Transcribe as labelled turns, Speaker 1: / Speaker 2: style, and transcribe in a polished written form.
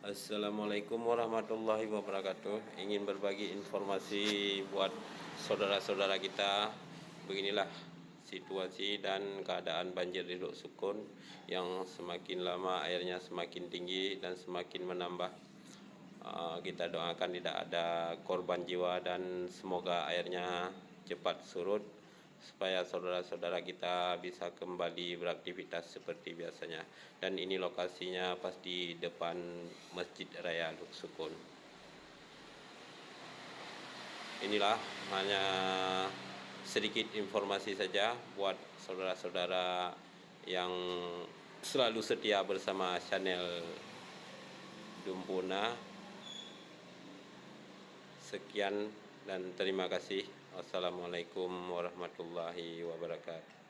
Speaker 1: Assalamualaikum warahmatullahi wabarakatuh. Ingin berbagi informasi buat saudara-saudara kita. Beginilah situasi dan keadaan banjir di Luk Sukun yang semakin lama airnya semakin tinggi dan semakin menambah. Kita doakan tidak ada korban jiwa dan semoga airnya cepat surut supaya saudara-saudara kita bisa kembali beraktivitas seperti biasanya. Dan ini lokasinya pas di depan Masjid Raya Luk Sukun. Inilah hanya sedikit informasi saja buat saudara-saudara yang selalu setia bersama channel Dumpuna. Sekian dan terima kasih. Wassalamualaikum warahmatullahi wabarakatuh.